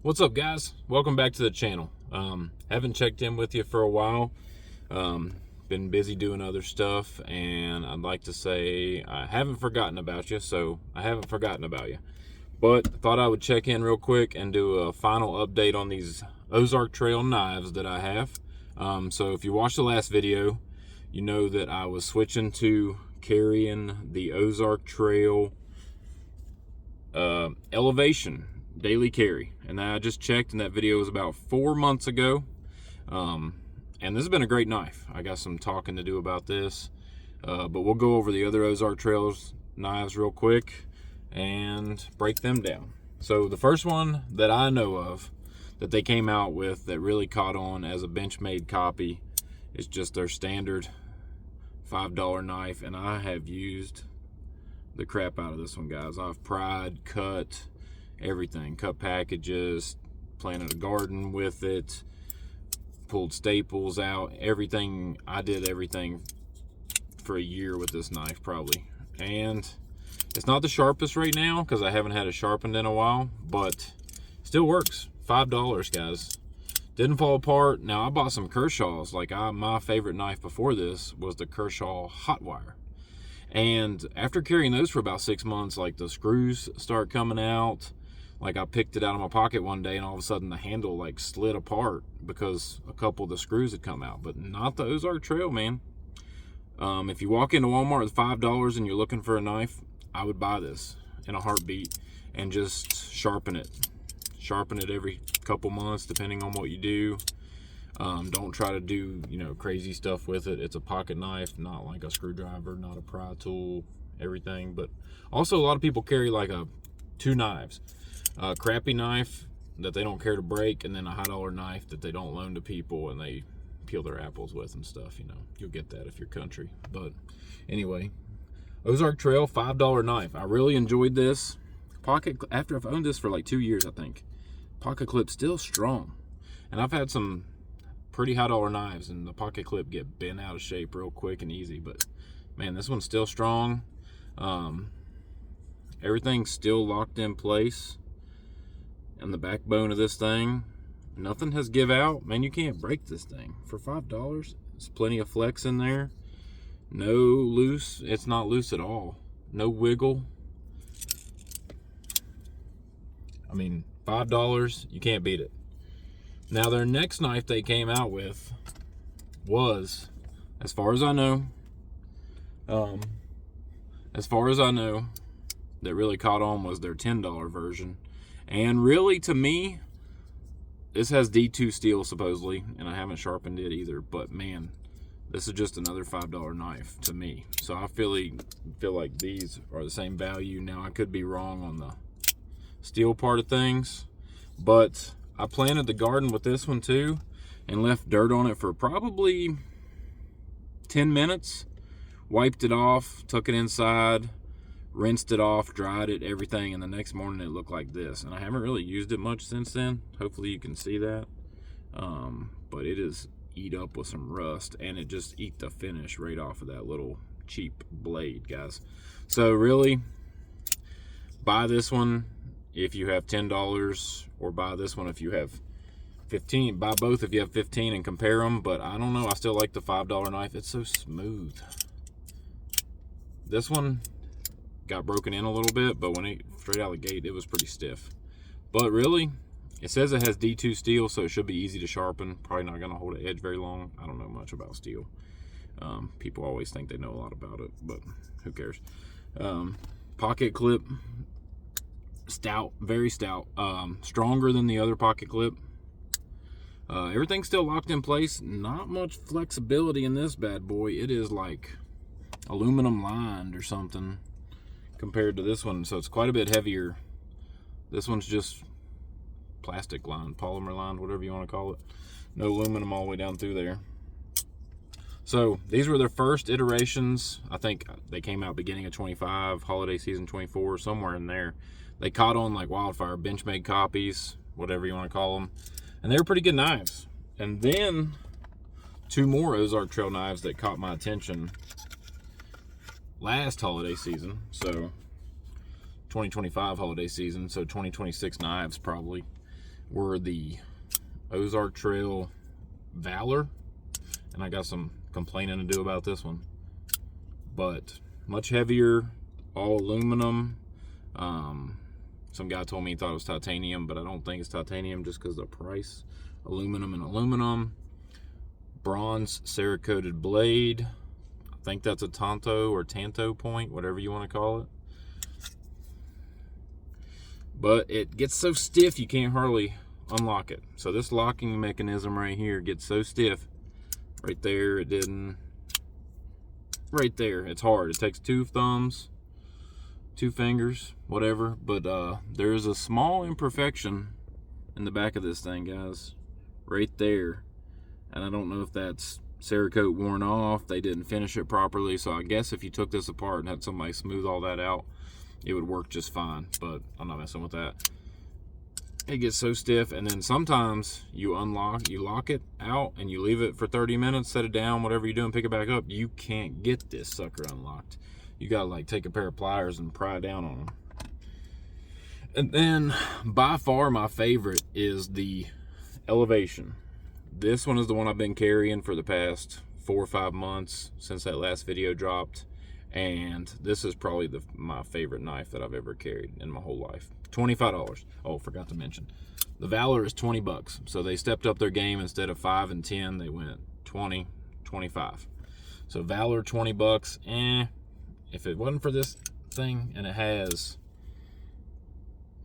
What's up, guys? Welcome back to the channel. Haven't checked in with you for a while. Been busy doing other stuff, and I'd like to say I haven't forgotten about you, so I haven't forgotten about you. But I thought I would check in real quick and do a final update on these Ozark Trail knives that I have. So if you watched the last video, you know that I was switching to carrying the Ozark Trail Elevation daily carry, and I just checked, and that video was about 4 months ago. And this has been a great knife. I got some talking to do about this, but we'll go over the other Ozark Trails knives real quick and break them down. So the first one that I know of that they came out with that really caught on as a Benchmade copy is just their standard $5 knife, and I have used the crap out of this one, guys. I've pried, cut, everything, cut packages, planted a garden with it, pulled staples out, everything. I did everything for a year with this knife probably, and it's not the sharpest right now because I haven't had it sharpened in a while, but still works. $5, guys. Didn't fall apart. Now I bought some Kershaws. My favorite knife before this was the Kershaw hot wire, and after carrying those for about 6 months, like the screws start coming out. Like I picked it out of my pocket one day and all of a sudden the handle like slid apart because a couple of the screws had come out, but not the Ozark Trail, man. If you walk into Walmart with $5 and you're looking for a knife, I would buy this in a heartbeat and just sharpen it. Sharpen it every couple months depending on what you do. Don't try to do, crazy stuff with it. It's a pocket knife, not like a screwdriver, not a pry tool, everything. But also a lot of people carry like two knives. A crappy knife that they don't care to break, and then a $1 knife that they don't loan to people and they peel their apples with and stuff. You'll get that if you're country. But anyway, Ozark Trail $5 knife. I really enjoyed this. After I've owned this for like 2 years, I think. Pocket clip still strong, and I've had some pretty $1 knives and the pocket clip get bent out of shape real quick and easy, but man, this one's still strong. Everything's still locked in place. And the backbone of this thing, nothing has give out. Man, you can't break this thing for $5. There's plenty of flex in there. No loose. It's not loose at all. No wiggle. I mean, $5, you can't beat it. Now, their next knife they came out with was, as far as I know, that really caught on was their $10 version. And really, to me, this has D2 steel supposedly, and I haven't sharpened it either, but man, this is just another $5 knife to me. So I feel like these are the same value. Now, I could be wrong on the steel part of things, but I planted the garden with this one too and left dirt on it for probably 10 minutes, wiped it off, took it inside, rinsed it off, dried it, everything, and the next morning it looked like this. And I haven't really used it much since then. Hopefully you can see that. But it is eat up with some rust, and it just eat the finish right off of that little cheap blade, guys. So really, buy this one if you have $10, or buy this one if you have 15. Buy both if you have 15 and compare them. But I don't know, I still like the $5 knife. It's so smooth. This one got broken in a little bit, but when it straight out of the gate, it was pretty stiff. But really, it says it has D2 steel, so it should be easy to sharpen. Probably not going to hold an edge very long. I don't know much about steel. People always think they know a lot about it, but who cares? Pocket clip, stout, very stout. Stronger than the other pocket clip. Everything's still locked in place. Not much flexibility in this bad boy. It is like aluminum lined or something compared to this one, so it's quite a bit heavier. This one's just plastic lined, polymer lined, whatever you want to call it. No aluminum all the way down through there. So these were their first iterations. I think they came out beginning of 25, holiday season 24, somewhere in there. They caught on like wildfire. Benchmade copies, whatever you want to call them, and they were pretty good knives. And then 2 more Ozark Trail knives that caught my attention last holiday season, so 2025 holiday season, so 2026 knives probably. were the Ozark Trail Valor, and I got some complaining to do about this one, but much heavier, all aluminum. Some guy told me he thought it was titanium, but I don't think it's titanium just because of the price. Aluminum and aluminum. Bronze Cerakoted blade. I think that's a Tanto or Tanto point, whatever you want to call it. But it gets so stiff you can't hardly unlock it. So this locking mechanism right here gets so stiff. Right there, it didn't. Right there, it's hard. It takes 2 thumbs, 2 fingers, whatever. But there is a small imperfection in the back of this thing, guys. Right there. And I don't know if that's Cerakote worn off. They didn't finish it properly. So I guess if you took this apart and had somebody smooth all that out, it would work just fine. But I'm not messing with that. It gets so stiff, and then sometimes you lock it out and you leave it for 30 minutes, set it down, whatever you're doing, pick it back up. You can't get this sucker unlocked. You gotta like take a pair of pliers and pry down on them. And then by far my favorite is the Elevation. This one is the one I've been carrying for the past 4 or 5 months since that last video dropped. And this is probably my favorite knife that I've ever carried in my whole life. $25. Oh, forgot to mention. The Valor is 20 bucks. So they stepped up their game. Instead of 5 and 10, they went 20, 25. So Valor, 20 bucks. If it wasn't for this thing, and it has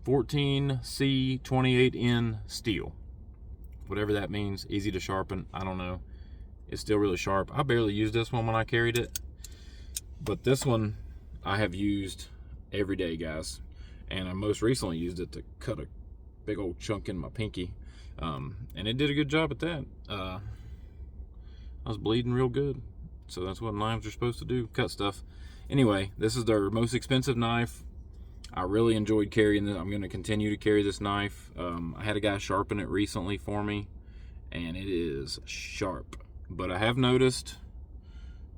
14C 28N steel. Whatever that means, easy to sharpen, I don't know. It's still really sharp. I barely used this one when I carried it. But this one I have used every day, guys. And I most recently used it to cut a big old chunk in my pinky. And it did a good job at that. I was bleeding real good. So that's what knives are supposed to do, cut stuff. Anyway, this is their most expensive knife. I really enjoyed carrying it. I'm going to continue to carry this knife. I had a guy sharpen it recently for me, and it is sharp. But I have noticed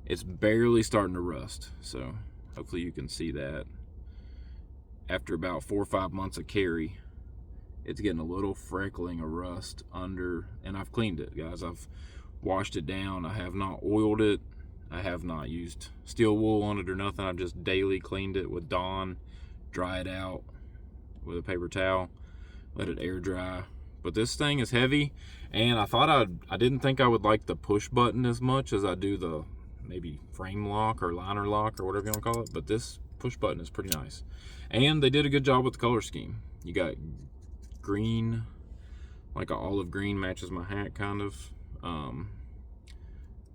it's barely starting to rust. So hopefully you can see that. After about 4 or 5 months of carry, it's getting a little freckling of rust under, and I've cleaned it, guys. I've washed it down. I have not oiled it. I have not used steel wool on it or nothing. I've just daily cleaned it with Dawn, dry it out with a paper towel, let it air dry. But this thing is heavy, and I didn't think I would like the push button as much as I do the maybe frame lock or liner lock or whatever you want to call it. But this push button is pretty nice, and they did a good job with the color scheme. You got green, like an olive green, matches my hat kind of,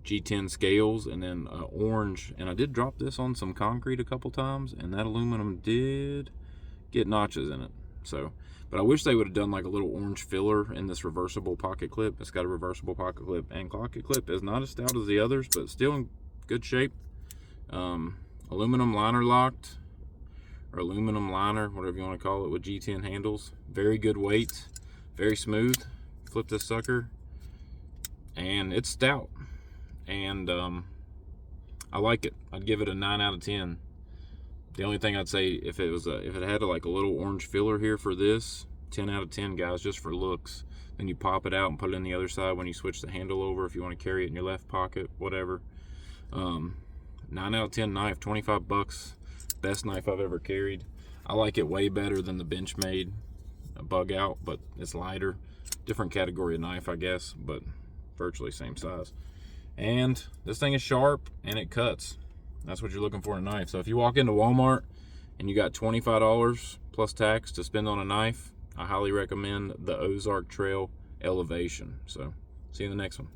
G10 scales, and then orange. And I did drop this on some concrete a couple times, and that aluminum did get notches in it. So, but I wish they would have done like a little orange filler in this reversible pocket clip. It's got a reversible pocket clip, and pocket clip is not as stout as the others, but still in good shape. Aluminum liner locked, or aluminum liner, whatever you want to call it, with G10 handles. Very good weight, very smooth. Flip this sucker, and it's stout. And I like it. I'd give it a 9 out of 10. The only thing I'd say, if it had like a little orange filler here for this, 10 out of 10, guys, just for looks. Then you pop it out and put it in the other side when you switch the handle over, if you want to carry it in your left pocket, whatever. 9 out of 10 knife, 25 bucks. Best knife I've ever carried. I like it way better than the Benchmade Bug Out, but it's lighter. Different category of knife, I guess, but virtually same size. And this thing is sharp, and it cuts. That's what you're looking for in a knife. So if you walk into Walmart and you got $25 plus tax to spend on a knife, I highly recommend the Ozark Trail Elevation. So see you in the next one.